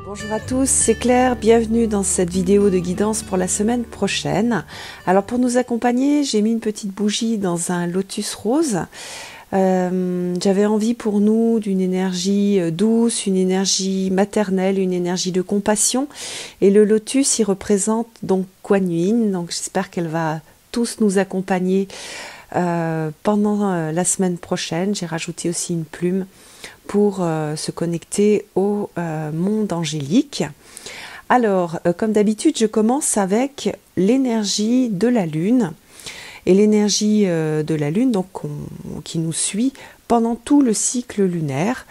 Bonjour à tous, c'est Claire, bienvenue dans cette vidéo de guidance pour la semaine prochaine. Alors pour nous accompagner, j'ai mis une petite bougie dans un lotus rose. J'avais envie pour nous d'une énergie douce, une énergie maternelle, une énergie de compassion. Et le lotus, il représente donc Kuan Yin, donc j'espère qu'elle va tous nous accompagner pendant la semaine prochaine. J'ai rajouté aussi une plume pour se connecter au monde angélique. Alors, comme d'habitude, je commence avec l'énergie de la Lune. Et l'énergie de la Lune, donc, qui nous suit pendant tout le cycle lunaire.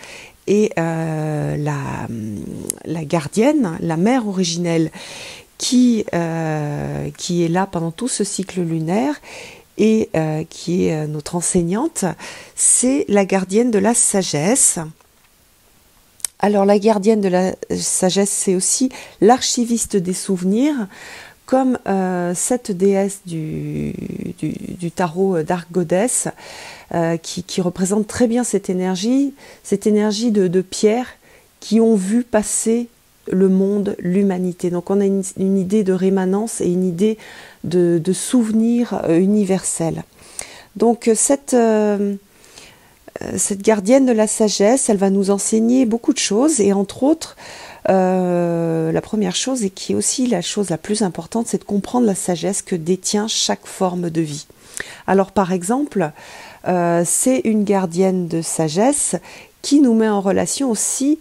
Et la gardienne, la mère originelle, qui est là pendant tout ce cycle lunaire, et qui est notre enseignante, c'est la gardienne de la sagesse. Alors la gardienne de la sagesse, c'est aussi l'archiviste des souvenirs, comme cette déesse du tarot Dark Goddess, qui représente très bien cette énergie de pierres qui ont vu passer le monde, l'humanité. Donc on a une idée de rémanence et une idée de souvenir universel. Donc cette gardienne de la sagesse, elle va nous enseigner beaucoup de choses, et entre autres, la première chose, et qui est aussi la chose la plus importante, c'est de comprendre la sagesse que détient chaque forme de vie. Alors par exemple, c'est une gardienne de sagesse qui nous met en relation aussi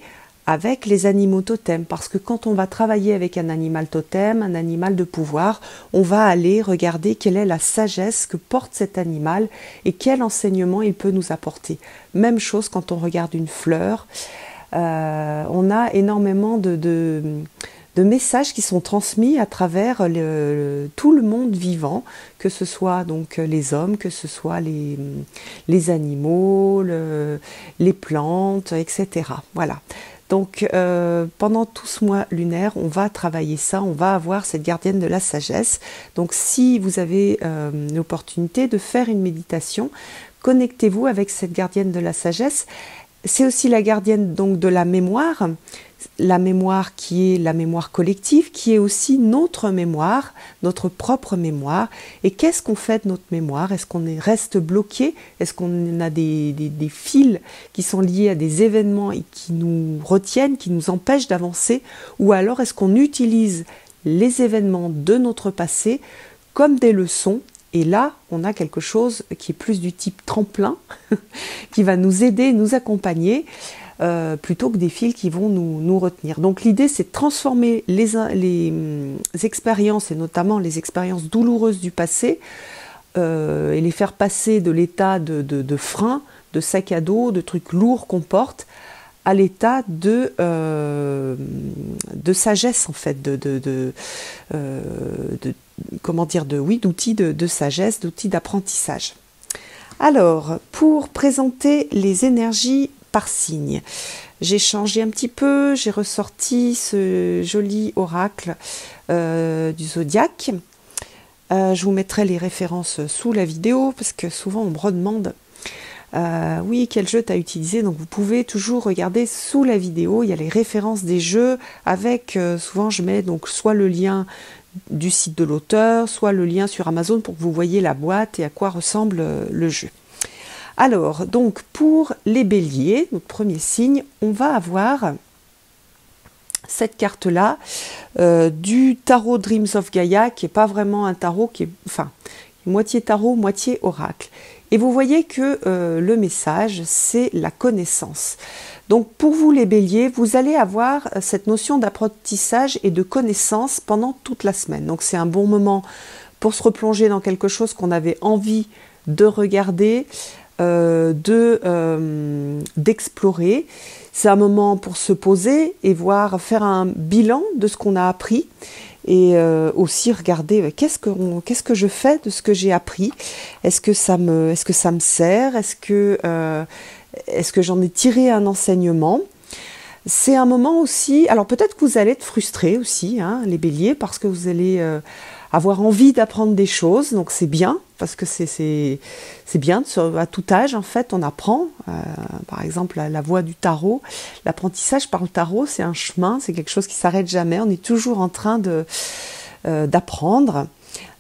avec les animaux totems, parce que quand on va travailler avec un animal totem, un animal de pouvoir, on va aller regarder quelle est la sagesse que porte cet animal et quel enseignement il peut nous apporter. Même chose quand on regarde une fleur, on a énormément de messages qui sont transmis à travers tout le monde vivant, que ce soit donc les hommes, que ce soit les animaux, les plantes, etc. Voilà. Donc pendant tout ce mois lunaire, on va travailler ça, on va avoir cette gardienne de la sagesse. Donc si vous avez l'opportunité de faire une méditation, connectez-vous avec cette gardienne de la sagesse. C'est aussi la gardienne donc de la mémoire qui est la mémoire collective, qui est aussi notre mémoire, notre propre mémoire. Et qu'est-ce qu'on fait de notre mémoire? Est-ce qu'on reste bloqué? Est-ce qu'on a des fils qui sont liés à des événements et qui nous retiennent, qui nous empêchent d'avancer? Ou alors est-ce qu'on utilise les événements de notre passé comme des leçons? Et là, on a quelque chose qui est plus du type tremplin, qui va nous aider, nous accompagner, plutôt que des fils qui vont nous retenir. Donc l'idée, c'est de transformer les expériences, et notamment les expériences douloureuses du passé, et les faire passer de l'état de frein, de sac à dos, de trucs lourds qu'on porte, à l'état de sagesse, en fait, d'outils de sagesse, d'outils d'apprentissage. Alors, pour présenter les énergies par signe, j'ai changé un petit peu, j'ai ressorti ce joli oracle du zodiaque. Je vous mettrai les références sous la vidéo, parce que souvent on me redemande oui, quel jeu tu as utilisé. Donc vous pouvez toujours regarder sous la vidéo, il y a les références des jeux, avec souvent je mets donc soit le lien du site de l'auteur, soit le lien sur Amazon pour que vous voyez la boîte et à quoi ressemble le jeu. Alors, donc pour les béliers, notre premier signe, on va avoir cette carte-là du tarot Dreams of Gaia, qui n'est pas vraiment un tarot, qui est moitié tarot, moitié oracle. Et vous voyez que le message, c'est la connaissance. Donc pour vous les béliers, vous allez avoir cette notion d'apprentissage et de connaissance pendant toute la semaine. Donc c'est un bon moment pour se replonger dans quelque chose qu'on avait envie de regarder, d'explorer. C'est un moment pour se poser et faire un bilan de ce qu'on a appris, et aussi regarder qu'est-ce que je fais de ce que j'ai appris. Est-ce que ça me sert? Est-ce que j'en ai tiré un enseignement? C'est un moment aussi, alors peut-être que vous allez être frustrés aussi, hein, les béliers, parce que vous allez avoir envie d'apprendre des choses, donc c'est bien, parce que c'est bien, à tout âge en fait on apprend, par exemple la voie du tarot, l'apprentissage par le tarot c'est un chemin, c'est quelque chose qui s'arrête jamais, on est toujours en train d'apprendre.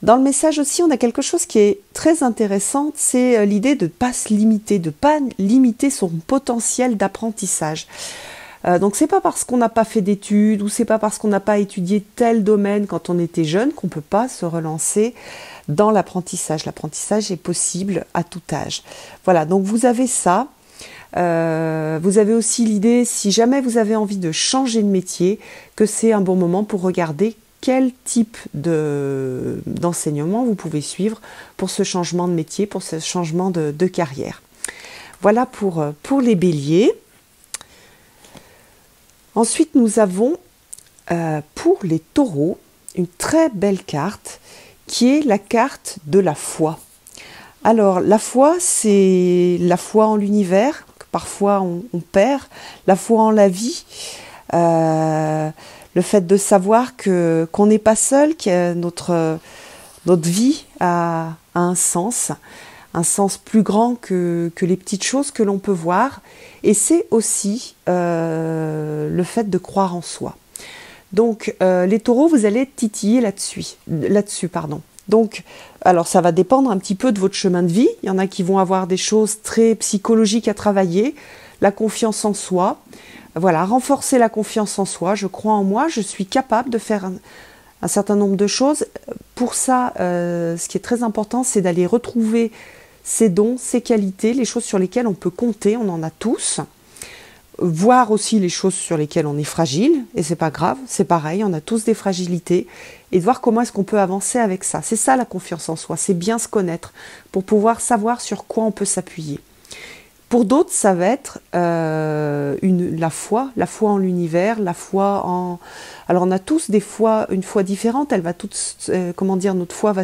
Dans le message aussi on a quelque chose qui est très intéressant, c'est l'idée de ne pas se limiter, de ne pas limiter son potentiel d'apprentissage. Donc c'est pas parce qu'on n'a pas fait d'études ou c'est pas parce qu'on n'a pas étudié tel domaine quand on était jeune qu'on peut pas se relancer dans l'apprentissage. L'apprentissage est possible à tout âge. Voilà, donc vous avez ça. Vous avez aussi l'idée, si jamais vous avez envie de changer de métier, que c'est un bon moment pour regarder quel type d'enseignement vous pouvez suivre pour ce changement de métier, pour ce changement de carrière. Voilà pour les béliers. Ensuite, nous avons pour les taureaux une très belle carte qui est la carte de la foi. Alors, la foi, c'est la foi en l'univers, que parfois on perd, la foi en la vie, le fait de savoir qu'on n'est pas seul, que notre vie a un sens plus grand que les petites choses que l'on peut voir. Et c'est aussi le fait de croire en soi. Donc, les taureaux, vous allez être titillés là-dessus, pardon. Donc, alors ça va dépendre un petit peu de votre chemin de vie. Il y en a qui vont avoir des choses très psychologiques à travailler, la confiance en soi. Voilà, renforcer la confiance en soi. Je crois en moi, je suis capable de faire un certain nombre de choses. Pour ça, ce qui est très important, c'est d'aller retrouver ses dons, ses qualités, les choses sur lesquelles on peut compter, on en a tous. Voir aussi les choses sur lesquelles on est fragile, et c'est pas grave, c'est pareil, on a tous des fragilités, et de voir comment est-ce qu'on peut avancer avec ça. C'est ça la confiance en soi, c'est bien se connaître, pour pouvoir savoir sur quoi on peut s'appuyer. Pour d'autres, ça va être la foi en l'univers, la foi en... Alors on a tous une foi différente, elle va notre foi va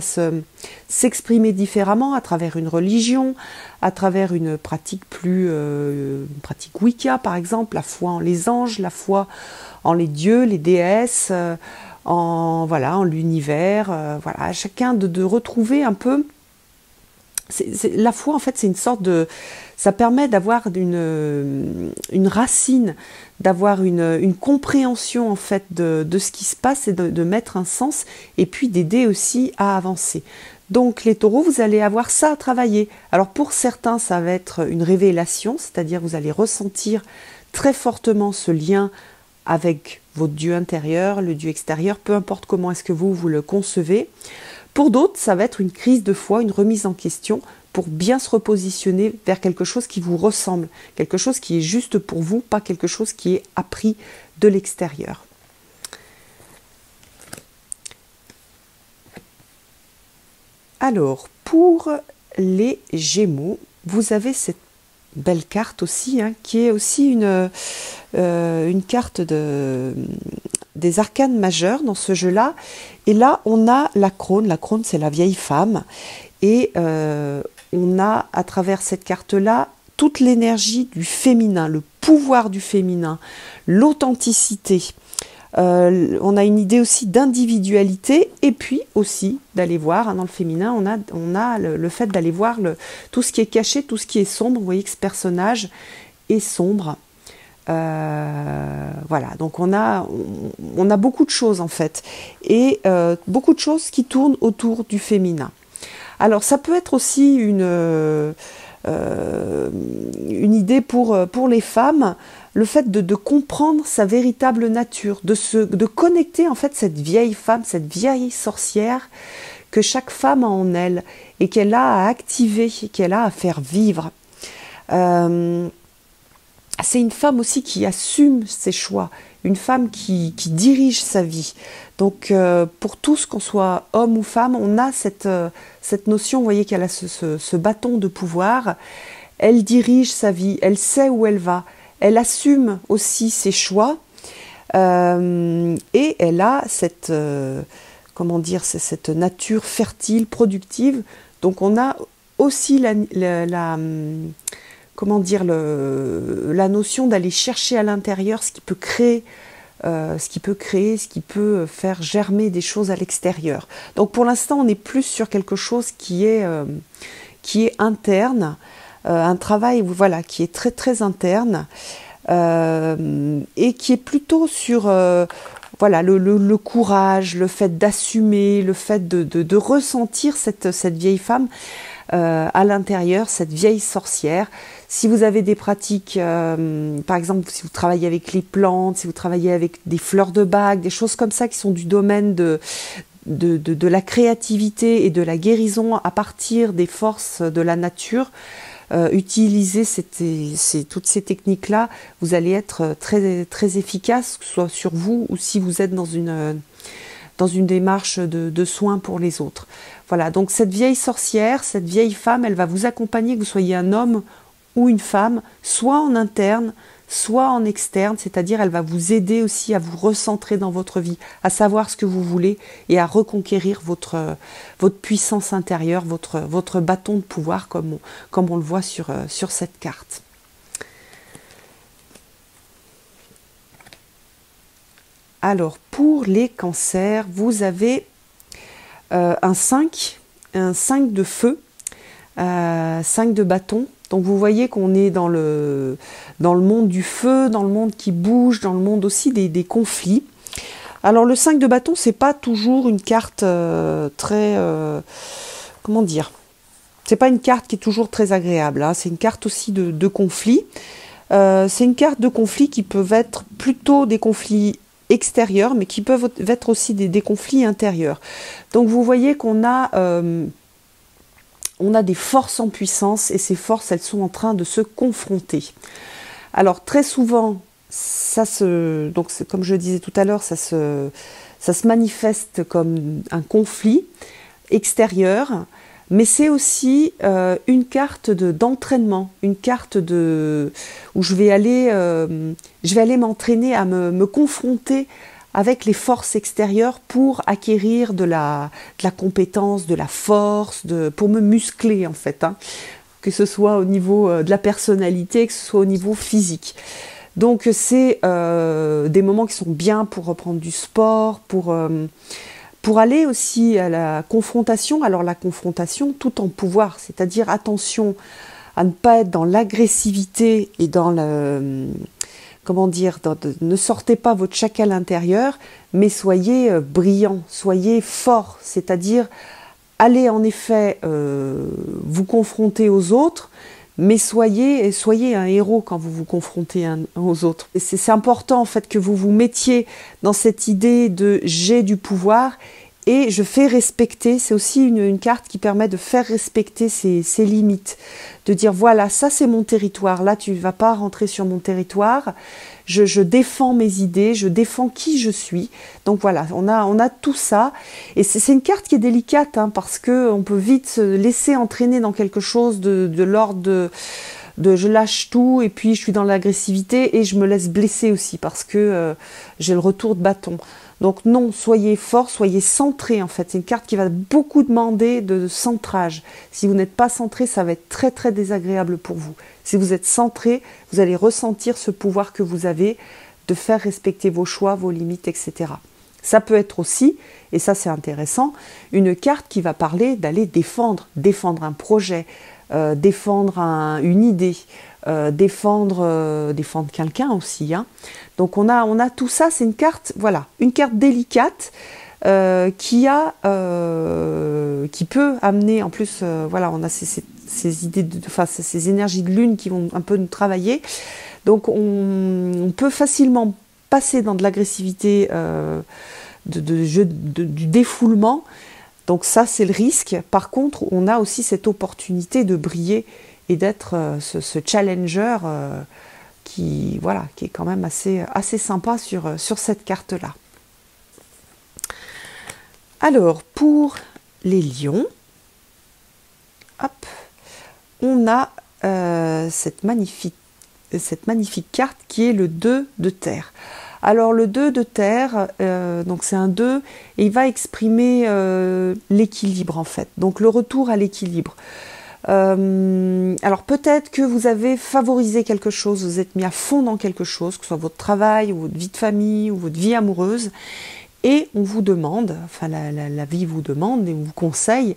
s'exprimer différemment à travers une religion, à travers une pratique une pratique Wicca par exemple, la foi en les anges, la foi en les dieux, les déesses, en l'univers, voilà, chacun de retrouver un peu... la foi en fait c'est une sorte de... Ça permet d'avoir une racine, d'avoir une compréhension en fait de ce qui se passe et de mettre un sens et puis d'aider aussi à avancer. Donc les taureaux, vous allez avoir ça à travailler. Alors pour certains, ça va être une révélation, c'est-à-dire vous allez ressentir très fortement ce lien avec votre Dieu intérieur, le Dieu extérieur, peu importe comment est-ce que vous le concevez. Pour d'autres, ça va être une crise de foi, une remise en question pour bien se repositionner vers quelque chose qui vous ressemble, quelque chose qui est juste pour vous, pas quelque chose qui est appris de l'extérieur. Alors, pour les Gémeaux, vous avez cette belle carte aussi, qui est aussi une carte des arcanes majeurs dans ce jeu-là. Et là, on a la crône. La crône, c'est la vieille femme. Et on a, à travers cette carte-là, toute l'énergie du féminin, le pouvoir du féminin, l'authenticité. On a une idée aussi d'individualité et puis aussi d'aller voir, dans le féminin, on a le fait d'aller voir tout ce qui est caché, tout ce qui est sombre. Vous voyez que ce personnage est sombre. Voilà, donc on a beaucoup de choses en fait. Et beaucoup de choses qui tournent autour du féminin. Alors ça peut être aussi une idée pour les femmes, le fait de comprendre sa véritable nature, de connecter en fait cette vieille femme, cette vieille sorcière que chaque femme a en elle et qu'elle a à activer, qu'elle a à faire vivre. C'est une femme aussi qui assume ses choix, une femme qui dirige sa vie. Donc pour tous, qu'on soit homme ou femme, on a cette notion, vous voyez qu'elle a ce bâton de pouvoir, elle dirige sa vie, elle sait où elle va, elle assume aussi ses choix et elle a cette nature fertile, productive. Donc on a aussi la notion d'aller chercher à l'intérieur ce qui peut créer ce qui peut créer, ce qui peut faire germer des choses à l'extérieur. Donc pour l'instant, on est plus sur quelque chose qui est interne, un travail voilà, qui est très très interne et qui est plutôt sur voilà, le courage, le fait d'assumer, le fait de ressentir cette vieille femme à l'intérieur, cette vieille sorcière. Si vous avez des pratiques, par exemple, si vous travaillez avec les plantes, si vous travaillez avec des fleurs de bague, des choses comme ça qui sont du domaine de la créativité et de la guérison à partir des forces de la nature, utilisez toutes ces techniques-là, vous allez être très, très efficace, que ce soit sur vous ou si vous êtes dans une démarche de soins pour les autres. Voilà, donc cette vieille sorcière, cette vieille femme, elle va vous accompagner, que vous soyez un homme ou une femme, soit en interne, soit en externe, c'est-à-dire elle va vous aider aussi à vous recentrer dans votre vie, à savoir ce que vous voulez et à reconquérir votre puissance intérieure, votre bâton de pouvoir comme on le voit sur cette carte. Alors, pour les cancers, vous avez un 5 de feu, 5 de bâton. Donc vous voyez qu'on est dans le monde du feu, dans le monde qui bouge, dans le monde aussi des conflits. Alors le 5 de bâton, c'est pas toujours une carte très... comment dire? C'est pas une carte qui est toujours très agréable, hein. C'est une carte aussi de conflit. C'est une carte de conflit qui peuvent être plutôt des conflits extérieurs, mais qui peuvent être aussi des conflits intérieurs. Donc vous voyez qu'on a des forces en puissance et ces forces, elles sont en train de se confronter. Alors très souvent, donc comme je le disais tout à l'heure, ça se manifeste comme un conflit extérieur, mais c'est aussi une carte d'entraînement, une carte où je vais aller m'entraîner à me confronter avec les forces extérieures pour acquérir de la compétence, de la force, pour me muscler en fait, hein, que ce soit au niveau de la personnalité, que ce soit au niveau physique. Donc c'est des moments qui sont bien pour reprendre du sport, pour aller aussi à la confrontation. Alors la confrontation tout en pouvoir, c'est-à-dire attention à ne pas être dans l'agressivité et dans comment dire, ne sortez pas votre chacal intérieur, mais soyez brillant, soyez fort, c'est-à-dire allez en effet vous confronter aux autres, mais soyez un héros quand vous vous confrontez aux autres. Et c'est important en fait que vous vous mettiez dans cette idée de j'ai du pouvoir et je fais respecter. C'est aussi une carte qui permet de faire respecter ses limites, de dire voilà, ça c'est mon territoire, là tu ne vas pas rentrer sur mon territoire, je défends mes idées, je défends qui je suis. Donc voilà, on a tout ça et c'est une carte qui est délicate, hein, parce qu'on peut vite se laisser entraîner dans quelque chose de l'ordre de je lâche tout et puis je suis dans l'agressivité et je me laisse blesser aussi parce que j'ai le retour de bâton. Donc non, soyez fort, soyez centré en fait. C'est une carte qui va beaucoup demander de centrage. Si vous n'êtes pas centré, ça va être très très désagréable pour vous. Si vous êtes centré, vous allez ressentir ce pouvoir que vous avez de faire respecter vos choix, vos limites, etc. Ça peut être aussi, et ça c'est intéressant, une carte qui va parler d'aller défendre un projet, défendre une idée, défendre quelqu'un aussi, hein. Donc on a tout ça, c'est une carte, voilà, une carte délicate qui peut amener en plus, voilà, on a ces idées, ces énergies de lune qui vont un peu nous travailler. Donc on peut facilement passer dans de l'agressivité, du défoulement. Donc ça c'est le risque. Par contre, on a aussi cette opportunité de briller et d'être ce challenger qui est quand même assez sympa sur cette carte-là. Alors, pour les lions, hop, on a cette magnifique carte qui est le 2 de terre. Alors le 2 de terre, donc c'est un 2, et il va exprimer l'équilibre en fait, donc le retour à l'équilibre. Alors peut-être que vous avez favorisé quelque chose, vous êtes mis à fond dans quelque chose, que ce soit votre travail, ou votre vie de famille, ou votre vie amoureuse, et on vous demande, enfin la vie vous demande et on vous conseille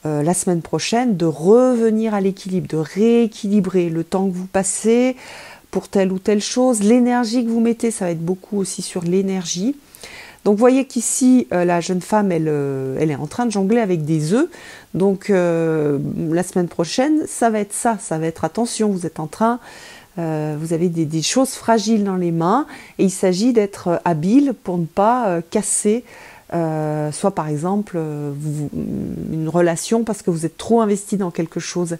la semaine prochaine de revenir à l'équilibre, de rééquilibrer le temps que vous passez pour telle ou telle chose, l'énergie que vous mettez, ça va être beaucoup aussi sur l'énergie. Donc vous voyez qu'ici, la jeune femme, elle est en train de jongler avec des œufs. Donc la semaine prochaine, ça va être ça, ça va être attention, vous êtes en train, vous avez des choses fragiles dans les mains et il s'agit d'être habile pour ne pas casser, soit par exemple une relation parce que vous êtes trop investi dans quelque chose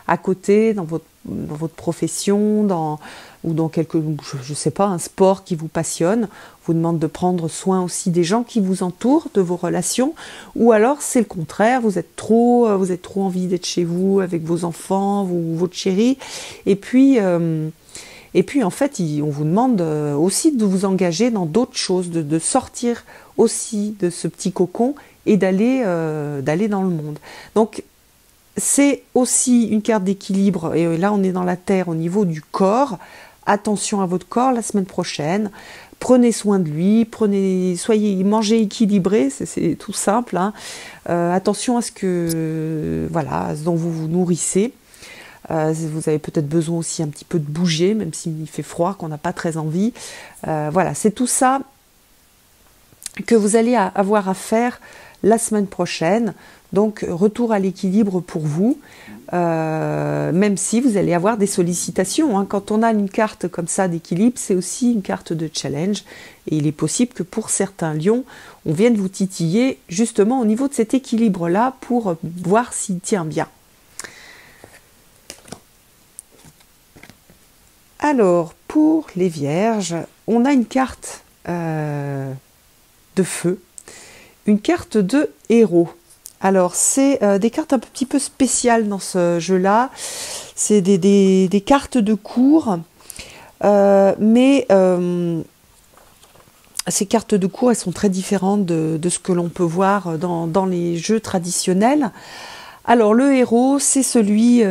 à côté, dans votre profession, ou dans je sais pas, un sport qui vous passionne, vous demande de prendre soin aussi des gens qui vous entourent, de vos relations, ou alors c'est le contraire, vous êtes trop envie d'être chez vous avec vos enfants, votre chéri, et puis en fait, on vous demande aussi de vous engager dans d'autres choses, de sortir aussi de ce petit cocon et d'aller dans le monde. Donc c'est aussi une carte d'équilibre, et là on est dans la terre au niveau du corps. Attention à votre corps la semaine prochaine, prenez soin de lui, mangez équilibré, c'est tout simple, hein. Attention à à ce dont vous vous nourrissez. Vous avez peut-être besoin aussi un petit peu de bouger, même s'il fait froid, qu'on n'a pas très envie. Voilà, c'est tout ça que vous allez avoir à faire la semaine prochaine. Donc retour à l'équilibre pour vous, même si vous allez avoir des sollicitations, hein. Quand on a une carte comme ça d'équilibre, c'est aussi une carte de challenge. Et il est possible que pour certains lions, on vienne vous titiller justement au niveau de cet équilibre-là pour voir s'il tient bien. Alors, pour les vierges, on a une carte de feu, une carte de héros. Alors, c'est des cartes un petit peu spéciales dans ce jeu-là. C'est des cartes de cours, mais ces cartes de cours, elles sont très différentes de ce que l'on peut voir dans les jeux traditionnels. Alors, le héros, c'est celui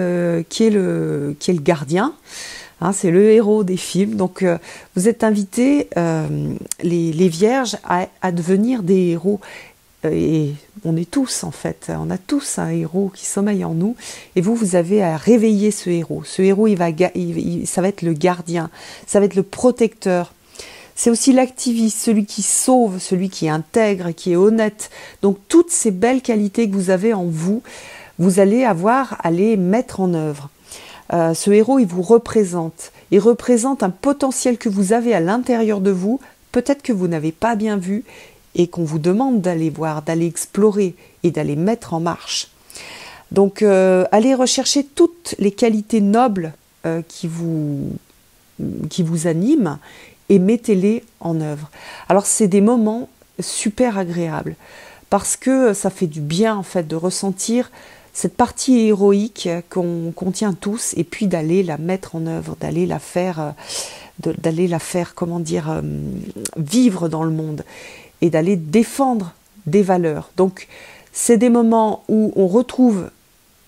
qui est le gardien. Hein, c'est le héros des films. Donc, vous êtes invités, les vierges, à devenir des héros. Et on est tous, en fait, on a tous un héros qui sommeille en nous, et vous avez à réveiller ce héros. Ce héros, ça va être le gardien, ça va être le protecteur. C'est aussi l'activiste, celui qui sauve, celui qui est intègre, qui est honnête. Donc toutes ces belles qualités que vous avez en vous, vous allez avoir à les mettre en œuvre. Ce héros, il vous représente. Il représente un potentiel que vous avez à l'intérieur de vous, peut-être que vous n'avez pas bien vu, et qu'on vous demande d'aller voir, d'aller explorer et d'aller mettre en marche. Donc, allez rechercher toutes les qualités nobles qui vous animent et mettez-les en œuvre. Alors, c'est des moments super agréables parce que ça fait du bien, en fait, de ressentir cette partie héroïque qu'on contient tous et puis d'aller la mettre en œuvre, d'aller la faire, vivre dans le monde, et d'aller défendre des valeurs. Donc, c'est des moments où on retrouve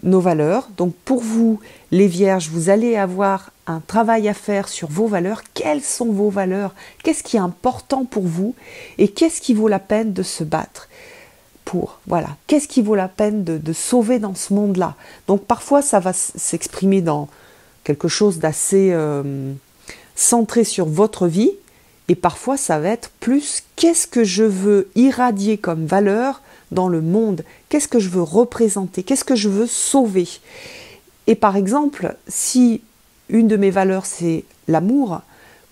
nos valeurs. Donc, pour vous, les vierges, vous allez avoir un travail à faire sur vos valeurs. Quelles sont vos valeurs? Qu'est-ce qui est important pour vous? Et qu'est-ce qui vaut la peine de se battre pour? Voilà. Qu'est-ce qui vaut la peine de sauver dans ce monde-là? Donc, parfois, ça va s'exprimer dans quelque chose d'assez centré sur votre vie. Et parfois, ça va être plus qu'est-ce que je veux irradier comme valeur dans le monde? Qu'est-ce que je veux représenter? Qu'est-ce que je veux sauver? Et par exemple, si une de mes valeurs, c'est l'amour,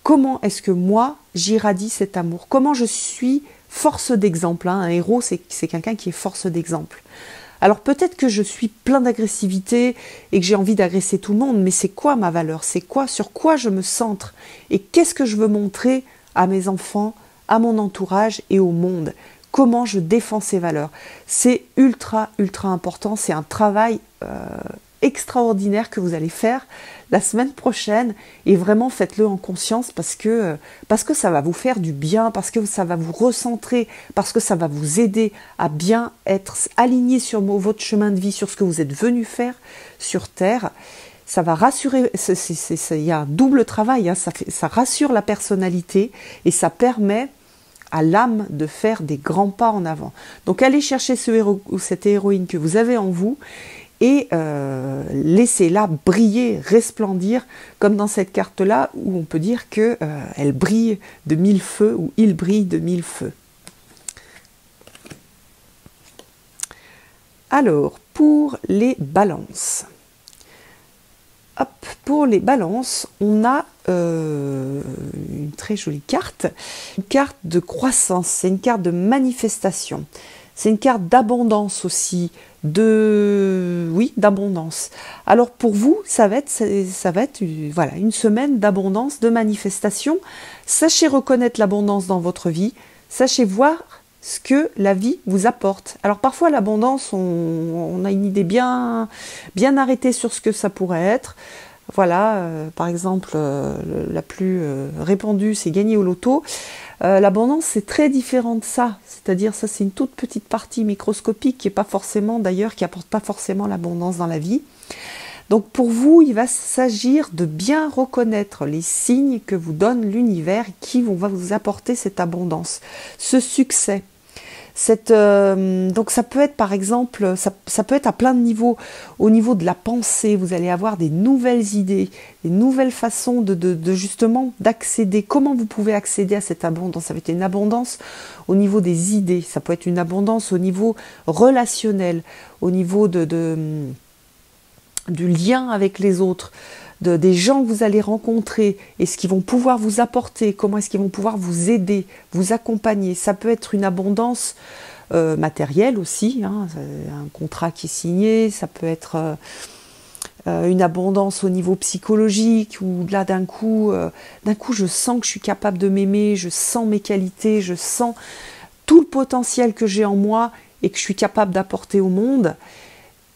comment est-ce que moi, j'irradie cet amour? Comment je suis force d'exemple, hein? Un héros, c'est quelqu'un qui est force d'exemple. Alors peut-être que je suis plein d'agressivité et que j'ai envie d'agresser tout le monde, mais c'est quoi ma valeur? C'est quoi? Sur quoi je me centre? Et qu'est-ce que je veux montrer à mes enfants, à mon entourage et au monde? Comment je défends ces valeurs? C'est ultra, ultra important. C'est un travail extraordinaire que vous allez faire la semaine prochaine, et vraiment faites-le en conscience parce que ça va vous faire du bien, parce que ça va vous recentrer, parce que ça va vous aider à bien être aligné sur votre chemin de vie, sur ce que vous êtes venu faire sur Terre. Ça va rassurer, il y a un double travail, hein, ça rassure la personnalité et ça permet à l'âme de faire des grands pas en avant. Donc allez chercher ce héros ou cette héroïne que vous avez en vous et laissez-la briller, resplendir, comme dans cette carte-là où on peut dire que elle brille de mille feux ou il brille de mille feux. Alors, pour les balances. Hop, pour les balances, on a une très jolie carte. Une carte de croissance, c'est une carte de manifestation. C'est une carte d'abondance aussi, d'abondance. Alors pour vous, ça va être voilà, une semaine d'abondance, de manifestation. Sachez reconnaître l'abondance dans votre vie, sachez voir ce que la vie vous apporte. Alors parfois l'abondance, on a une idée bien arrêtée sur ce que ça pourrait être. Voilà, par exemple, la plus répandue, c'est gagner au loto. L'abondance, c'est très différent de ça. C'est-à-dire, ça, c'est une toute petite partie microscopique qui apporte pas forcément l'abondance dans la vie. Donc, pour vous, il va s'agir de bien reconnaître les signes que vous donne l'univers qui va vous apporter cette abondance, ce succès. Donc ça peut être par exemple, ça peut être à plein de niveaux. Au niveau de la pensée, vous allez avoir des nouvelles idées, des nouvelles façons de justement d'accéder. Comment vous pouvez accéder à cette abondance? Ça va être une abondance au niveau des idées, ça peut être une abondance au niveau relationnel, au niveau du lien avec les autres, des gens que vous allez rencontrer et ce qu'ils vont pouvoir vous apporter, comment est-ce qu'ils vont pouvoir vous aider, vous accompagner. Ça peut être une abondance matérielle aussi, hein, un contrat qui est signé, ça peut être une abondance au niveau psychologique, où là d'un coup je sens que je suis capable de m'aimer, je sens mes qualités, je sens tout le potentiel que j'ai en moi et que je suis capable d'apporter au monde.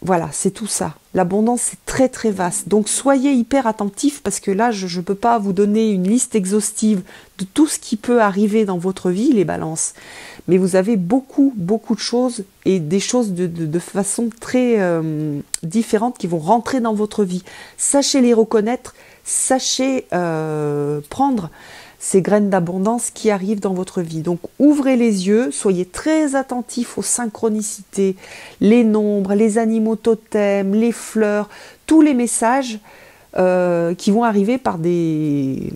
Voilà, c'est tout ça. L'abondance, c'est très très vaste. Donc soyez hyper attentifs parce que là, je ne peux pas vous donner une liste exhaustive de tout ce qui peut arriver dans votre vie, les balances. Mais vous avez beaucoup de choses et des choses de façon très différente qui vont rentrer dans votre vie. Sachez les reconnaître, sachez prendre ces graines d'abondance qui arrivent dans votre vie. Donc ouvrez les yeux, soyez très attentifs aux synchronicités, les nombres, les animaux totems, les fleurs, tous les messages qui vont arriver par des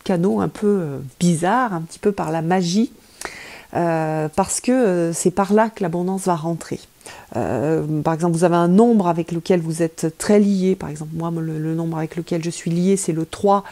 canaux un peu bizarres, un petit peu par la magie, parce que c'est par là que l'abondance va rentrer. Par exemple, vous avez un nombre avec lequel vous êtes très lié. Par exemple, moi, le nombre avec lequel je suis lié, c'est le 3.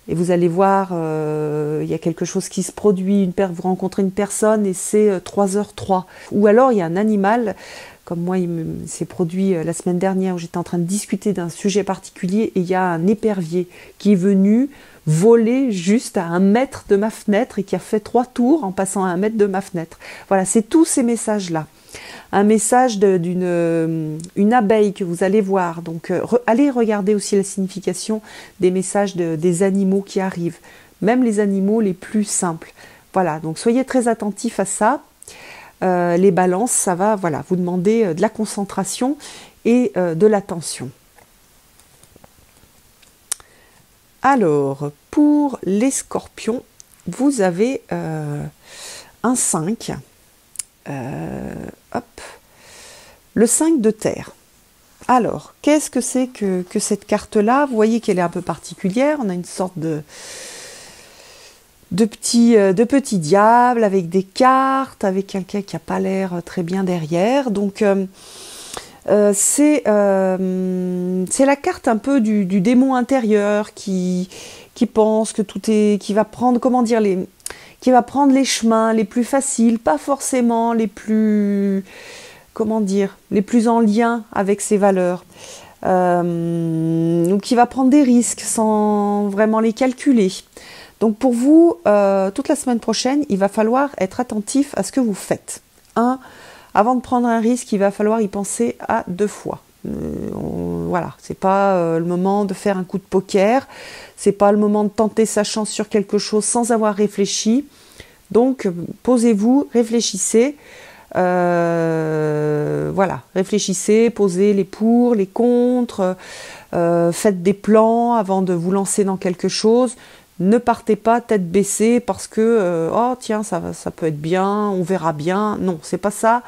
Et vous allez voir, il y a quelque chose qui se produit, vous rencontrez une personne et c'est 3h03. Ou alors il y a un animal, comme moi il s'est produit la semaine dernière où j'étais en train de discuter d'un sujet particulier et il y a un épervier qui est venu voler juste à 1 mètre de ma fenêtre et qui a fait 3 tours en passant à 1 mètre de ma fenêtre. Voilà, c'est tous ces messages-là. Un message d'une abeille que vous allez voir. Donc, allez regarder aussi la signification des messages des animaux qui arrivent, même les animaux les plus simples. Voilà, donc soyez très attentifs à ça. Les balances, ça va vous demander de la concentration et de l'attention. Alors, pour les scorpions, vous avez un 5. Le 5 de terre. Alors, qu'est-ce que c'est que cette carte-là? Vous voyez qu'elle est un peu particulière. On a une sorte de petit diable avec des cartes, avec quelqu'un qui n'a pas l'air très bien derrière. Donc, c'est la carte un peu du démon intérieur qui pense que tout est... qui va prendre, qui va prendre les chemins les plus faciles, pas forcément les plus, les plus en lien avec ses valeurs. Ou qui va prendre des risques sans vraiment les calculer. Donc pour vous, toute la semaine prochaine, il va falloir être attentif à ce que vous faites. Avant de prendre un risque, il va falloir y penser à 2 fois. voilà, c'est pas le moment de faire un coup de poker, c'est pas le moment de tenter sa chance sur quelque chose sans avoir réfléchi. Donc, posez-vous, réfléchissez. Voilà, réfléchissez, posez les pour, les contre, faites des plans avant de vous lancer dans quelque chose. Ne partez pas tête baissée parce que oh tiens ça peut être bien, on verra bien. Non, c'est pas ça.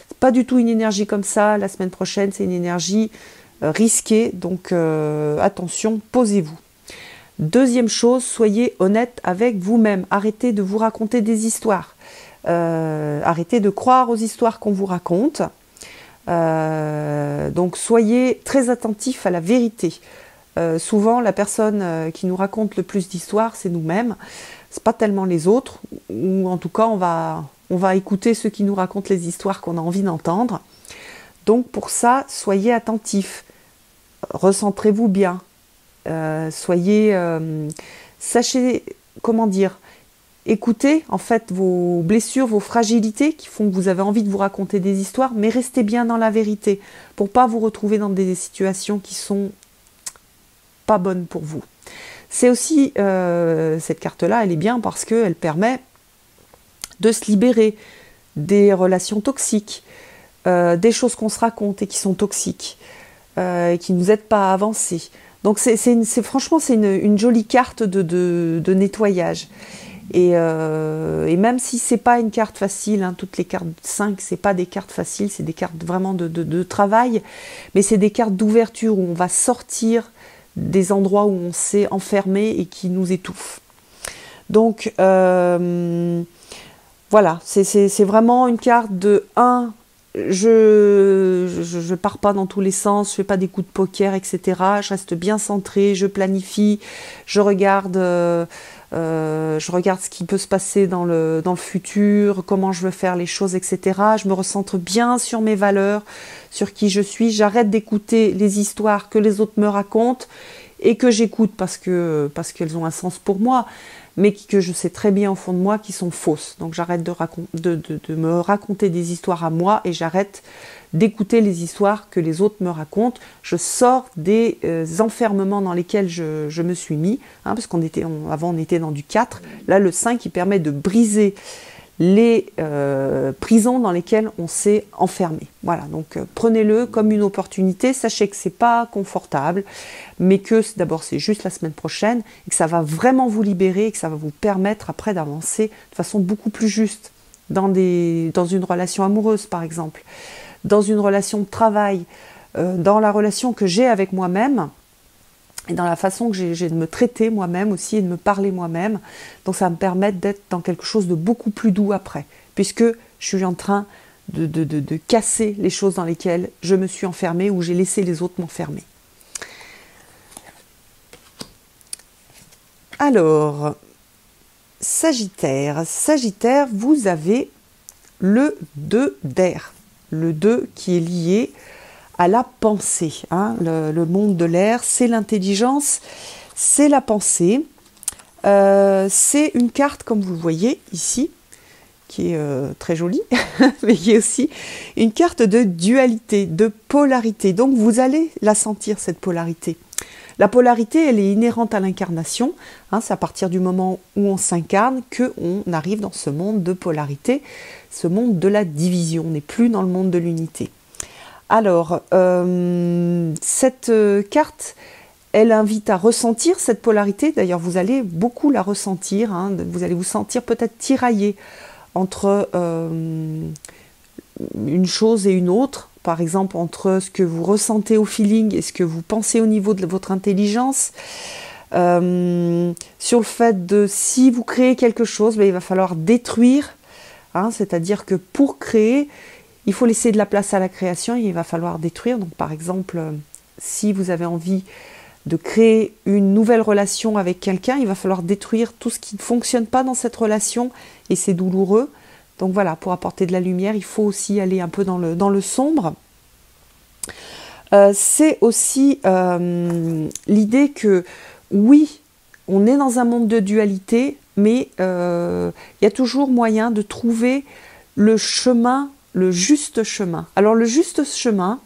C'est pas du tout une énergie comme ça. La semaine prochaine, c'est une énergie risquée. Donc attention, posez-vous. Deuxième chose, soyez honnête avec vous-même. Arrêtez de vous raconter des histoires. Arrêtez de croire aux histoires qu'on vous raconte. Donc soyez très attentifs à la vérité. Souvent, la personne qui nous raconte le plus d'histoires, c'est nous-mêmes. C'est pas tellement les autres, ou en tout cas, on va écouter ceux qui nous racontent les histoires qu'on a envie d'entendre. Donc pour ça, soyez attentifs. Recentrez-vous bien. Sachez, comment dire, écoutez en fait vos blessures, vos fragilités qui font que vous avez envie de vous raconter des histoires, mais restez bien dans la vérité pour pas vous retrouver dans des situations qui sont pas bonnes pour vous. C'est aussi, cette carte-là, elle est bien parce qu'elle permet de se libérer des relations toxiques, des choses qu'on se raconte et qui sont toxiques, qui ne nous aident pas à avancer. Donc franchement, c'est une jolie carte de nettoyage. Et même si c'est pas une carte facile, hein, toutes les cartes 5, c'est pas des cartes faciles, c'est des cartes vraiment de travail, mais c'est des cartes d'ouverture où on va sortir des endroits où on s'est enfermé et qui nous étouffent. Donc voilà, c'est vraiment une carte de 1. Je pars pas dans tous les sens, je fais pas des coups de poker, etc. Je reste bien centrée, je planifie, je regarde ce qui peut se passer dans le futur, comment je veux faire les choses, etc. Je me recentre bien sur mes valeurs, sur qui je suis. J'arrête d'écouter les histoires que les autres me racontent et que j'écoute parce qu'elles ont un sens pour moi, mais que je sais très bien au fond de moi qui sont fausses. Donc j'arrête de me raconter des histoires à moi et j'arrête d'écouter les histoires que les autres me racontent. Je sors des enfermements dans lesquels je me suis mis, hein, parce avant on était dans du 4. Là le 5 il permet de briser les prisons dans lesquelles on s'est enfermé. Voilà, donc prenez-le comme une opportunité, sachez que c'est pas confortable, mais que d'abord c'est juste la semaine prochaine, et que ça va vraiment vous libérer, et que ça va vous permettre après d'avancer de façon beaucoup plus juste dans une relation amoureuse par exemple, dans une relation de travail, dans la relation que j'ai avec moi-même, et dans la façon que j'ai de me traiter moi-même aussi et de me parler moi-même. Donc ça va me permettre d'être dans quelque chose de beaucoup plus doux après, puisque je suis en train de casser les choses dans lesquelles je me suis enfermée ou j'ai laissé les autres m'enfermer. Alors, Sagittaire, vous avez le 2 d'air, le 2 qui est lié à la pensée, hein. Le monde de l'air, c'est l'intelligence, c'est la pensée. C'est une carte, comme vous le voyez ici, qui est très jolie, mais qui est aussi une carte de dualité, de polarité. Donc vous allez la sentir, cette polarité. La polarité, elle est inhérente à l'incarnation, hein, c'est à partir du moment où on s'incarne qu'on arrive dans ce monde de polarité, ce monde de la division, on n'est plus dans le monde de l'unité. Alors, cette carte, elle invite à ressentir cette polarité. D'ailleurs, vous allez beaucoup la ressentir, hein. Vous allez vous sentir peut-être tiraillé entre une chose et une autre. Par exemple, entre ce que vous ressentez au feeling et ce que vous pensez au niveau de votre intelligence. Sur le fait de, si vous créez quelque chose, ben, il va falloir détruire. Hein, c'est-à-dire que pour créer, il faut laisser de la place à la création et il va falloir détruire. Donc par exemple, si vous avez envie de créer une nouvelle relation avec quelqu'un, il va falloir détruire tout ce qui ne fonctionne pas dans cette relation et c'est douloureux. Donc voilà, pour apporter de la lumière, il faut aussi aller un peu dans le sombre. C'est aussi l'idée que oui, on est dans un monde de dualité, mais il y a toujours moyen de trouver le chemin, le juste chemin. Alors le juste chemin,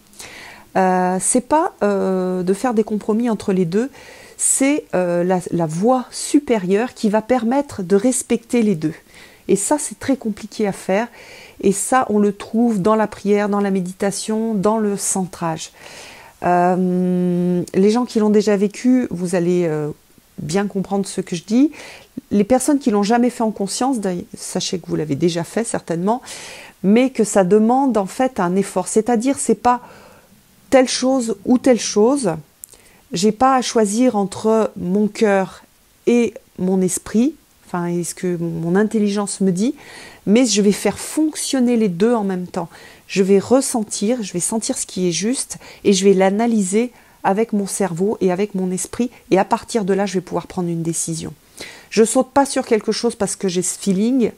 C'est pas de faire des compromis entre les deux, c'est la voie supérieure qui va permettre de respecter les deux. Et ça, c'est très compliqué à faire. Et ça, on le trouve dans la prière, dans la méditation, dans le centrage. Les gens qui l'ont déjà vécu, vous allez bien comprendre ce que je dis. Les personnes qui l'ont jamais fait en conscience, sachez que vous l'avez déjà fait certainement, mais que ça demande en fait un effort. C'est-à-dire, c'est pas telle chose ou telle chose. J'ai pas à choisir entre mon cœur et mon esprit, enfin, et ce que mon intelligence me dit, mais je vais faire fonctionner les deux en même temps. Je vais ressentir, je vais sentir ce qui est juste et je vais l'analyser avec mon cerveau et avec mon esprit, et à partir de là, je vais pouvoir prendre une décision. Je saute pas sur quelque chose parce que j'ai ce feeling,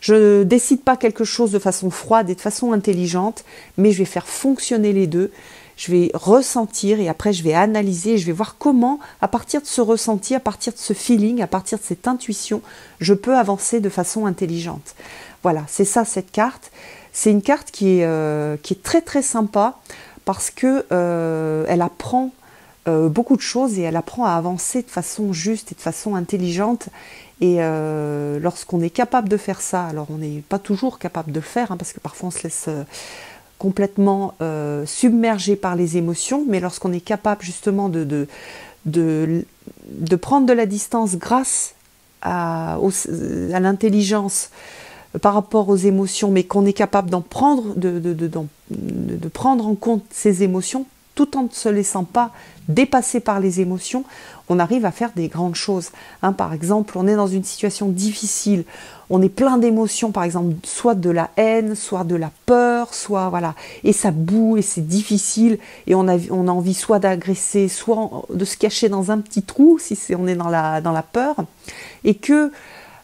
je décide pas quelque chose de façon froide et de façon intelligente, mais je vais faire fonctionner les deux. Je vais ressentir et après je vais analyser et je vais voir comment, à partir de ce ressenti, à partir de ce feeling, à partir de cette intuition, je peux avancer de façon intelligente. Voilà, c'est ça cette carte. C'est une carte qui est très très sympa parce que elle apprend beaucoup de choses et elle apprend à avancer de façon juste et de façon intelligente. Et lorsqu'on est capable de faire ça, alors on n'est pas toujours capable de le faire, hein, parce que parfois on se laisse complètement submergé par les émotions, mais lorsqu'on est capable justement de prendre de la distance grâce à l'intelligence par rapport aux émotions, mais qu'on est capable d'en prendre, de prendre en compte ces émotions, tout en ne se laissant pas dépasser par les émotions, on arrive à faire des grandes choses. Hein, par exemple, on est dans une situation difficile, on est plein d'émotions, par exemple, soit de la haine, soit de la peur, soit voilà, et ça boue et c'est difficile, et on a envie soit d'agresser, soit de se cacher dans un petit trou si on est dans la peur, et que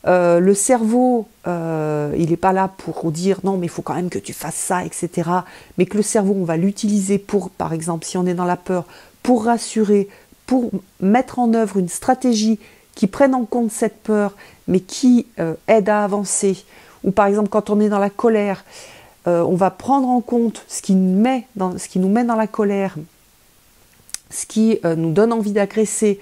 le cerveau, il n'est pas là pour dire non mais il faut quand même que tu fasses ça, etc. Mais que le cerveau, on va l'utiliser pour, par exemple, si on est dans la peur, pour rassurer, pour mettre en œuvre une stratégie qui prenne en compte cette peur, mais qui aide à avancer. Ou par exemple, quand on est dans la colère, on va prendre en compte ce qui nous met dans la colère, ce qui nous donne envie d'agresser,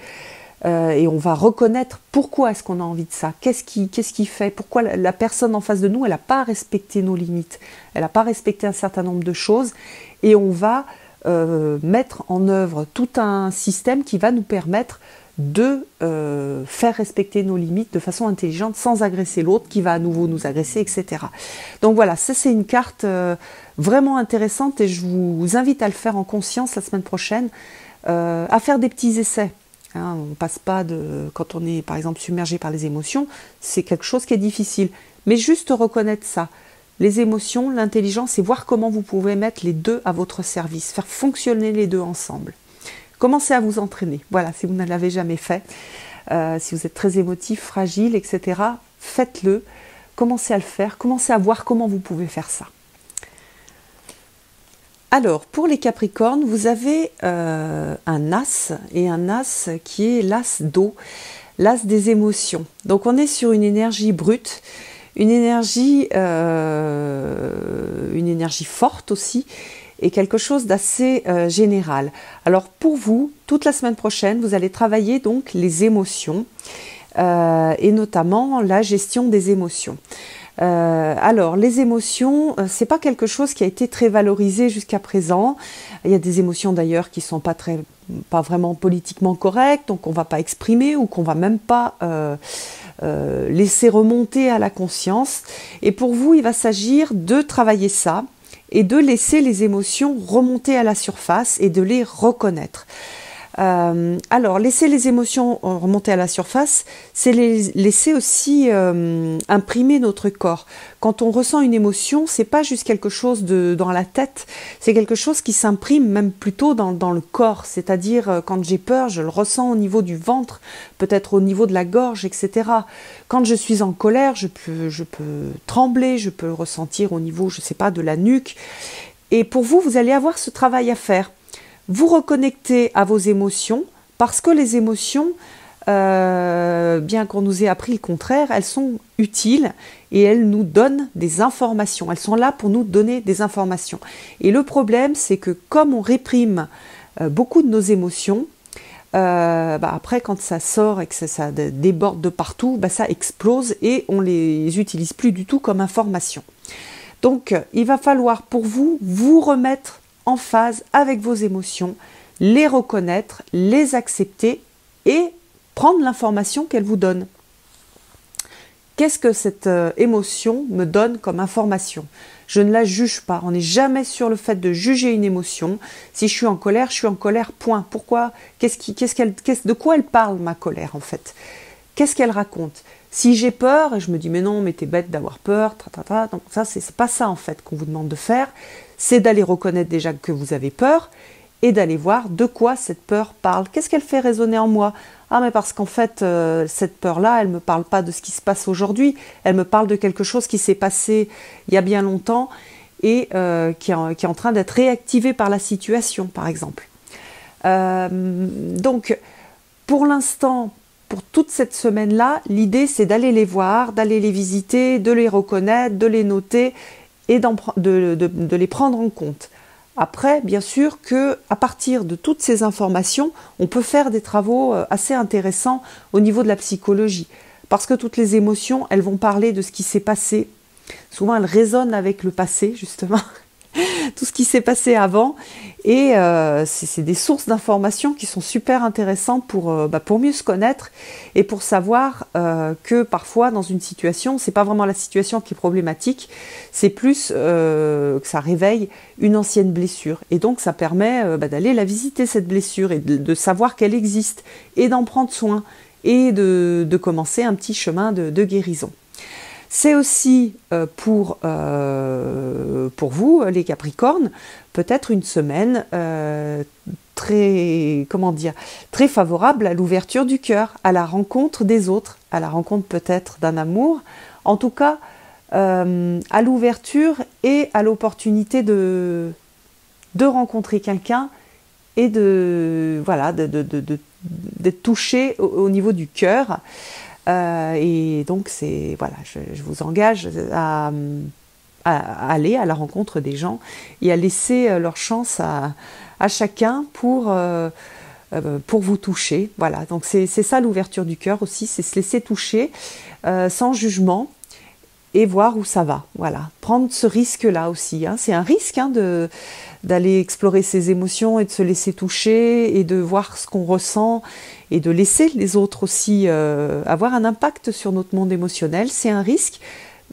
et on va reconnaître pourquoi est-ce qu'on a envie de ça, qu'est-ce qui fait, pourquoi la personne en face de nous, elle n'a pas respecté nos limites, elle n'a pas respecté un certain nombre de choses, et on va mettre en œuvre tout un système qui va nous permettre de faire respecter nos limites de façon intelligente sans agresser l'autre qui va à nouveau nous agresser, etc. Donc voilà, ça c'est une carte vraiment intéressante et je vous invite à le faire en conscience la semaine prochaine, à faire des petits essais. Hein, on passe pas quand on est par exemple submergé par les émotions, c'est quelque chose qui est difficile, mais juste reconnaître ça. Les émotions, l'intelligence, et voir comment vous pouvez mettre les deux à votre service, faire fonctionner les deux ensemble. Commencez à vous entraîner. Voilà, si vous ne l'avez jamais fait, si vous êtes très émotif, fragile, etc., faites-le. Commencez à le faire, commencez à voir comment vous pouvez faire ça. Alors, pour les Capricornes, vous avez un as, et un as qui est l'as d'eau, l'as des émotions. Donc on est sur une énergie brute, une énergie forte aussi, et quelque chose d'assez général. Alors pour vous, toute la semaine prochaine, vous allez travailler donc les émotions, et notamment la gestion des émotions. Alors les émotions, c'est pas quelque chose qui a été très valorisé jusqu'à présent. Il y a des émotions d'ailleurs qui sont pas vraiment politiquement correctes, donc on va pas exprimer ou qu'on va même pas laisser remonter à la conscience. Et pour vous, il va s'agir de travailler ça et de laisser les émotions remonter à la surface et de les reconnaître. Alors, laisser les émotions remonter à la surface, c'est laisser aussi imprimer notre corps. Quand on ressent une émotion, c'est pas juste quelque chose dans la tête, c'est quelque chose qui s'imprime même plutôt dans le corps. C'est-à-dire, quand j'ai peur, je le ressens au niveau du ventre, peut-être au niveau de la gorge, etc. Quand je suis en colère, je peux trembler, je peux le ressentir au niveau, je sais pas, de la nuque. Et pour vous, vous allez avoir ce travail à faire. Vous reconnectez à vos émotions parce que les émotions, bien qu'on nous ait appris le contraire, elles sont utiles et elles nous donnent des informations. Elles sont là pour nous donner des informations. Et le problème, c'est que comme on réprime beaucoup de nos émotions, après quand ça sort et que ça déborde de partout, ça explose et on les utilise plus du tout comme information. Donc il va falloir pour vous vous remettre en phase avec vos émotions, les reconnaître, les accepter et prendre l'information qu'elle vous donne. Qu'est-ce que cette émotion me donne comme information? Je ne la juge pas. On n'est jamais sur le fait de juger une émotion. Si je suis en colère, point. Pourquoi? De quoi elle parle, ma colère, en fait? Qu'est-ce qu'elle raconte? Si j'ai peur, et je me dis, mais non, mais t'es bête d'avoir peur, donc ça, c'est pas ça, en fait, qu'on vous demande de faire. C'est d'aller reconnaître déjà que vous avez peur et d'aller voir de quoi cette peur parle. Qu'est-ce qu'elle fait résonner en moi? Ah, mais parce qu'en fait, cette peur-là, elle ne me parle pas de ce qui se passe aujourd'hui, elle me parle de quelque chose qui s'est passé il y a bien longtemps et qui est en train d'être réactivé par la situation, par exemple. Donc, pour l'instant, pour toute cette semaine-là, l'idée, c'est d'aller les voir, d'aller les visiter, de les reconnaître, de les noter et de les prendre en compte. Après, bien sûr qu'à partir de toutes ces informations, on peut faire des travaux assez intéressants au niveau de la psychologie. Parce que toutes les émotions, elles vont parler de ce qui s'est passé. Souvent, elles résonnent avec le passé, justement. Tout ce qui s'est passé avant. Et c'est des sources d'informations qui sont super intéressantes pour mieux se connaître et pour savoir que parfois dans une situation, c'est pas vraiment la situation qui est problématique, c'est plus que ça réveille une ancienne blessure. Et donc ça permet d'aller la visiter, cette blessure, et de savoir qu'elle existe et d'en prendre soin et de commencer un petit chemin de guérison. C'est aussi pour vous, les Capricornes, peut-être une semaine très favorable à l'ouverture du cœur, à la rencontre des autres, à la rencontre peut-être d'un amour, en tout cas à l'ouverture et à l'opportunité de rencontrer quelqu'un et d'être touché au niveau du cœur. Et donc je vous engage à aller à la rencontre des gens et à laisser leur chance à chacun pour vous toucher. Voilà, donc c'est ça l'ouverture du cœur aussi, c'est se laisser toucher sans jugement et voir où ça va. Voilà, prendre ce risque-là aussi. C'est un risque d'aller explorer ses émotions et de se laisser toucher et de voir ce qu'on ressent et de laisser les autres aussi avoir un impact sur notre monde émotionnel. C'est un risque,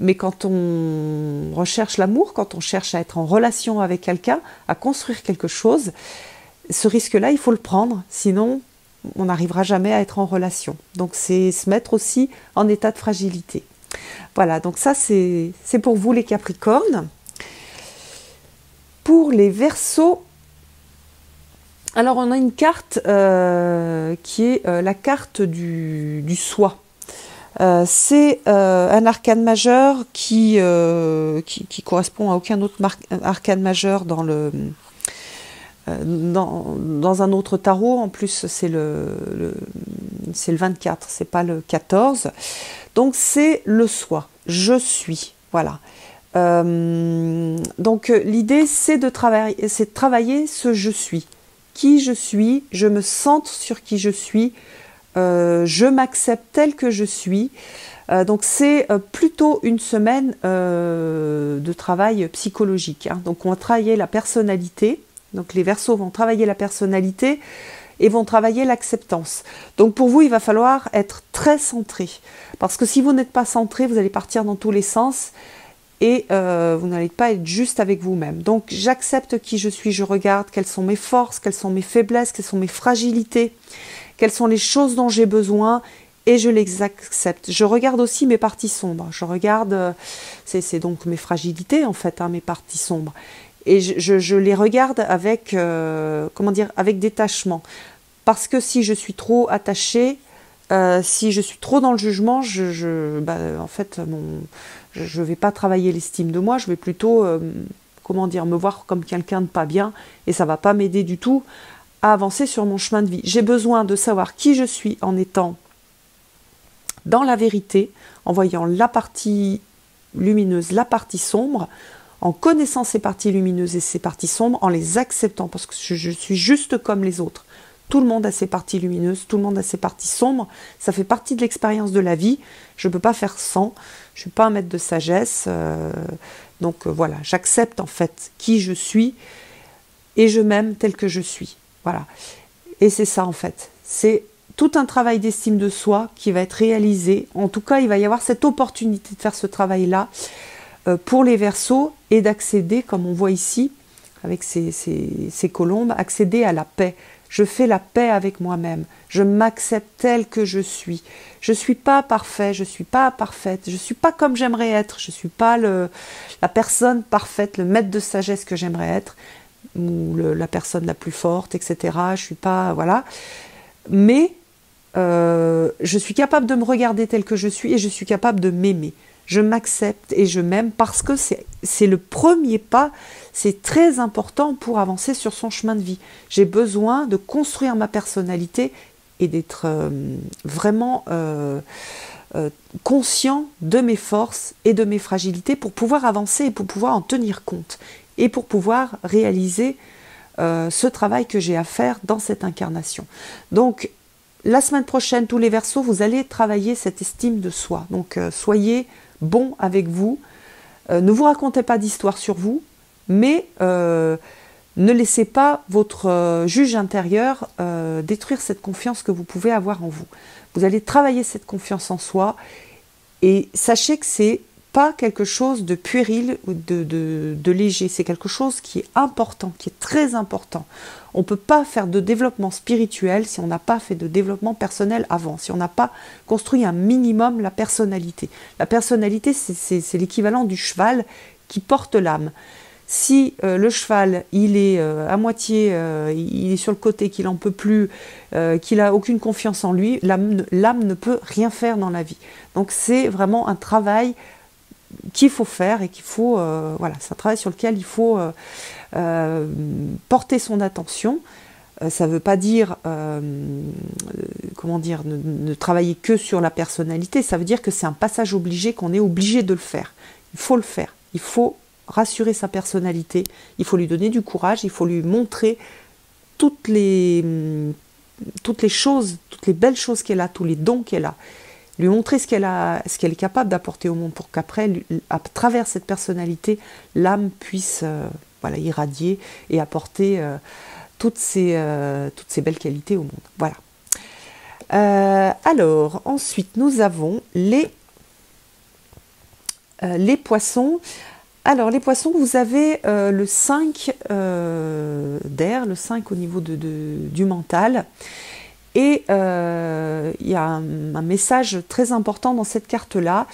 mais quand on recherche l'amour, quand on cherche à être en relation avec quelqu'un, à construire quelque chose, ce risque-là, il faut le prendre, sinon on n'arrivera jamais à être en relation. Donc c'est se mettre aussi en état de fragilité. Voilà, donc ça c'est pour vous les Capricornes. Pour les Verseaux, alors on a une carte qui est la carte du soi. C'est un arcane majeur qui correspond à aucun autre arcane majeur dans un autre tarot. En plus c'est le 24, c'est pas le 14. Donc c'est le soi, je suis, voilà. Donc l'idée c'est de travailler ce je suis. Qui je suis, je me centre sur qui je suis, je m'accepte tel que je suis. Donc c'est plutôt une semaine de travail psychologique. Donc on va travailler la personnalité. Donc les Verseaux vont travailler la personnalité et vont travailler l'acceptance. Donc pour vous, il va falloir être très centré. Parce que si vous n'êtes pas centré, vous allez partir dans tous les sens et vous n'allez pas être juste avec vous-même. Donc j'accepte qui je suis, je regarde quelles sont mes forces, quelles sont mes faiblesses, quelles sont mes fragilités, quelles sont les choses dont j'ai besoin et je les accepte. Je regarde aussi mes parties sombres. Je regarde, c'est donc mes fragilités en fait, mes parties sombres. Et je les regarde avec, avec détachement. Parce que si je suis trop attachée, si je suis trop dans le jugement, en fait, je ne vais pas travailler l'estime de moi, je vais plutôt, me voir comme quelqu'un de pas bien, et ça ne va pas m'aider du tout à avancer sur mon chemin de vie. J'ai besoin de savoir qui je suis en étant dans la vérité, en voyant la partie lumineuse, la partie sombre, en connaissant ces parties lumineuses et ces parties sombres, en les acceptant, parce que je suis juste comme les autres. Tout le monde a ses parties lumineuses, tout le monde a ses parties sombres, ça fait partie de l'expérience de la vie, je ne peux pas faire sans, je ne suis pas un maître de sagesse, donc voilà, j'accepte en fait qui je suis, et je m'aime tel que je suis, voilà. Et c'est ça en fait, c'est tout un travail d'estime de soi qui va être réalisé, en tout cas il va y avoir cette opportunité de faire ce travail-là pour les Verseaux, et d'accéder, comme on voit ici, avec ces colombes, accéder à la paix. Je fais la paix avec moi-même. Je m'accepte tel que je suis. Je ne suis pas parfait, je ne suis pas parfaite, je ne suis pas comme j'aimerais être, je ne suis pas la personne parfaite, le maître de sagesse que j'aimerais être, ou la personne la plus forte, etc. Je ne suis pas... Voilà. Mais je suis capable de me regarder tel que je suis et je suis capable de m'aimer. Je m'accepte et je m'aime parce que c'est le premier pas, c'est très important pour avancer sur son chemin de vie. J'ai besoin de construire ma personnalité et d'être vraiment conscient de mes forces et de mes fragilités pour pouvoir avancer et pour pouvoir en tenir compte et pour pouvoir réaliser ce travail que j'ai à faire dans cette incarnation. Donc, la semaine prochaine, tous les Verseaux, vous allez travailler cette estime de soi. Donc, soyez bon avec vous, ne vous racontez pas d'histoire sur vous, mais ne laissez pas votre juge intérieur détruire cette confiance que vous pouvez avoir en vous. Vous allez travailler cette confiance en soi et sachez que c'est pas quelque chose de puéril ou de léger, c'est quelque chose qui est important, qui est très important. On ne peut pas faire de développement spirituel si on n'a pas fait de développement personnel avant, si on n'a pas construit un minimum la personnalité. La personnalité, c'est l'équivalent du cheval qui porte l'âme. Si le cheval, il est à moitié, il est sur le côté, qu'il n'en peut plus, qu'il n'a aucune confiance en lui, l'âme ne peut rien faire dans la vie. Donc c'est vraiment un travail qu'il faut faire et qu'il faut, voilà, c'est un travail sur lequel il faut porter son attention. Ça ne veut pas dire, comment dire, ne travailler que sur la personnalité, ça veut dire que c'est un passage obligé, qu'on est obligé de le faire. Il faut le faire, il faut rassurer sa personnalité, il faut lui donner du courage, il faut lui montrer toutes les choses, toutes les belles choses qu'elle a, tous les dons qu'elle a. Lui montrer ce qu'elle est capable d'apporter au monde pour qu'après, à travers cette personnalité, l'âme puisse voilà, irradier et apporter toutes ces belles qualités au monde. Voilà. Alors, ensuite, nous avons les poissons. Alors, les poissons, vous avez le 5 d'air, le 5 au niveau du mental. Et il y a un message très important dans cette carte-là,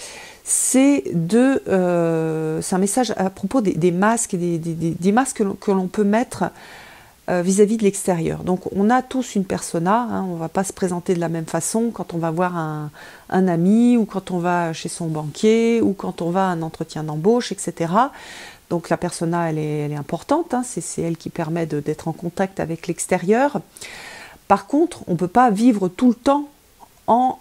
c'est un message à propos des masques, des masques que l'on peut mettre vis-à-vis de l'extérieur. Donc on a tous une persona, hein, on ne va pas se présenter de la même façon quand on va voir un ami, ou quand on va chez son banquier, ou quand on va à un entretien d'embauche, etc. Donc la persona, elle est importante, hein, c'est elle qui permet d'être en contact avec l'extérieur. Par contre, on ne peut pas vivre tout le temps en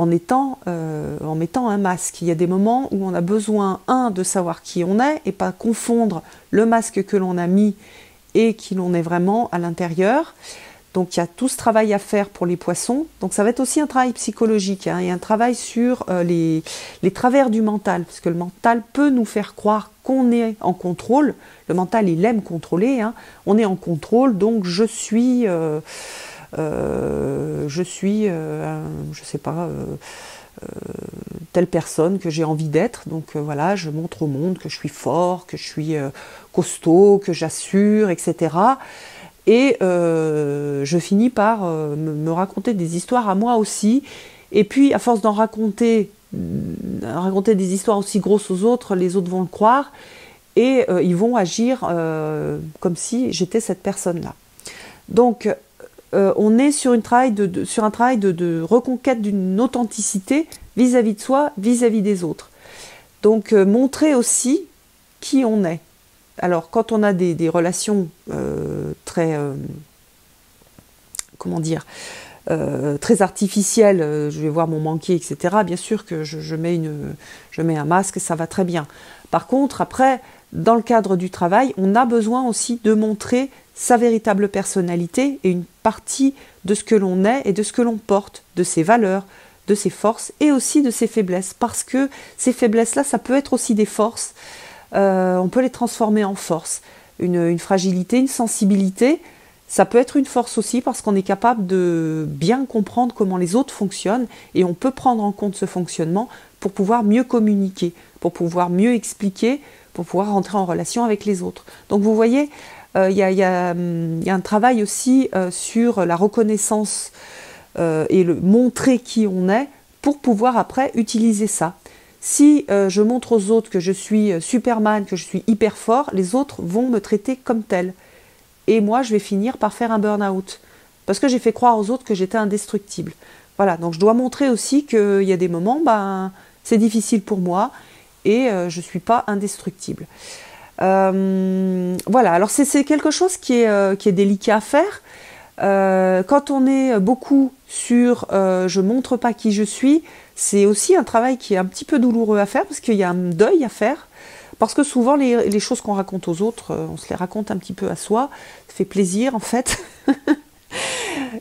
mettant un masque. Il y a des moments où on a besoin, de savoir qui on est et pas confondre le masque que l'on a mis et qui l'on est vraiment à l'intérieur. Donc il y a tout ce travail à faire pour les poissons. Donc ça va être aussi un travail psychologique, hein, et un travail sur les travers du mental, parce que le mental peut nous faire croire qu'on est en contrôle. Le mental, il aime contrôler, hein. On est en contrôle, donc je sais pas, telle personne que j'ai envie d'être, donc voilà, je montre au monde que je suis fort, que je suis costaud, que j'assure, etc. Et je finis par me raconter des histoires à moi aussi, et puis à force d'en raconter des histoires aussi grosses aux autres, les autres vont le croire, et ils vont agir comme si j'étais cette personne-là. Donc on est sur un travail de reconquête d'une authenticité vis-à-vis de soi, vis-à-vis des autres. Donc montrer aussi qui on est. Alors quand on a des relations comment dire, très artificielle, je vais voir mon banquier, etc. Bien sûr que je mets un masque, ça va très bien. Par contre, après, dans le cadre du travail, on a besoin aussi de montrer sa véritable personnalité et une partie de ce que l'on est et de ce que l'on porte, de ses valeurs, de ses forces et aussi de ses faiblesses. Parce que ces faiblesses-là, ça peut être aussi des forces. On peut les transformer en force. Une fragilité, une sensibilité, ça peut être une force aussi parce qu'on est capable de bien comprendre comment les autres fonctionnent et on peut prendre en compte ce fonctionnement pour pouvoir mieux communiquer, pour pouvoir mieux expliquer, pour pouvoir rentrer en relation avec les autres. Donc vous voyez, il y a un travail aussi sur la reconnaissance et le montrer qui on est pour pouvoir après utiliser ça. Si je montre aux autres que je suis Superman, que je suis hyper fort, les autres vont me traiter comme tel. Et moi, je vais finir par faire un burn-out. Parce que j'ai fait croire aux autres que j'étais indestructible. Voilà, donc je dois montrer aussi qu'il y a des moments, c'est difficile pour moi et je ne suis pas indestructible. Voilà, alors c'est quelque chose qui est délicat à faire. Quand on est beaucoup sur je montre pas qui je suis, c'est aussi un travail qui est un petit peu douloureux à faire parce qu'il y a un deuil à faire. Parce que souvent, les choses qu'on raconte aux autres, on se les raconte un petit peu à soi. Ça fait plaisir, en fait.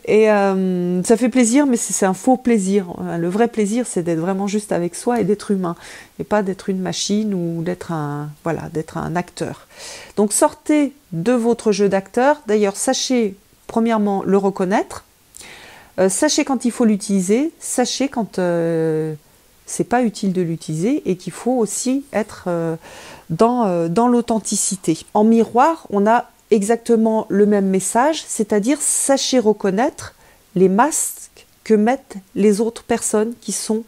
Et ça fait plaisir, mais c'est un faux plaisir. Le vrai plaisir, c'est d'être vraiment juste avec soi et d'être humain. Et pas d'être une machine ou d'être un acteur. Donc, sortez de votre jeu d'acteur. D'ailleurs, sachez, premièrement, le reconnaître. Sachez quand il faut l'utiliser. Sachez quand c'est pas utile de l'utiliser et qu'il faut aussi être dans l'authenticité. En miroir, on a exactement le même message, c'est-à-dire sachez reconnaître les masques que mettent les autres personnes qui sont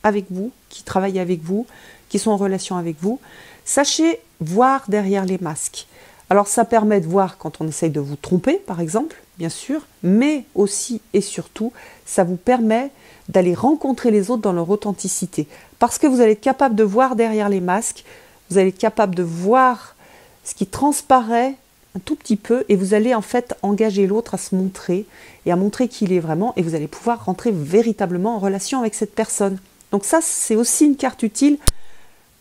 avec vous, qui travaillent avec vous, qui sont en relation avec vous. Sachez voir derrière les masques. Alors ça permet de voir quand on essaye de vous tromper, par exemple, bien sûr, mais aussi et surtout, ça vous permet d'aller rencontrer les autres dans leur authenticité. Parce que vous allez être capable de voir derrière les masques, vous allez être capable de voir ce qui transparaît un tout petit peu et vous allez en fait engager l'autre à se montrer et à montrer qui il est vraiment et vous allez pouvoir rentrer véritablement en relation avec cette personne. Donc ça, c'est aussi une carte utile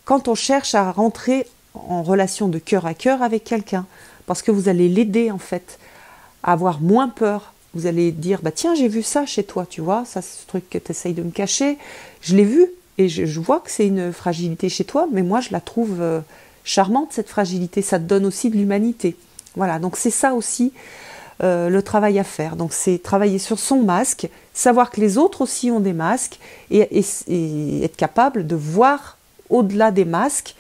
quand on cherche à rentrer en relation de cœur à cœur avec quelqu'un. Parce que vous allez l'aider en fait à avoir moins peur. Vous allez dire, tiens, j'ai vu ça chez toi, tu vois, ça, ce truc que tu essayes de me cacher, je l'ai vu et je vois que c'est une fragilité chez toi, mais moi, je la trouve charmante, cette fragilité. Ça te donne aussi de l'humanité. Voilà, donc c'est ça aussi le travail à faire. Donc c'est travailler sur son masque, savoir que les autres aussi ont des masques et être capable de voir au-delà des masques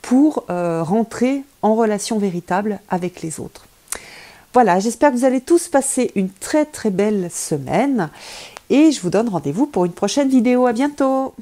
pour rentrer en relation véritable avec les autres. Voilà, j'espère que vous allez tous passer une très très belle semaine et je vous donne rendez-vous pour une prochaine vidéo. À bientôt!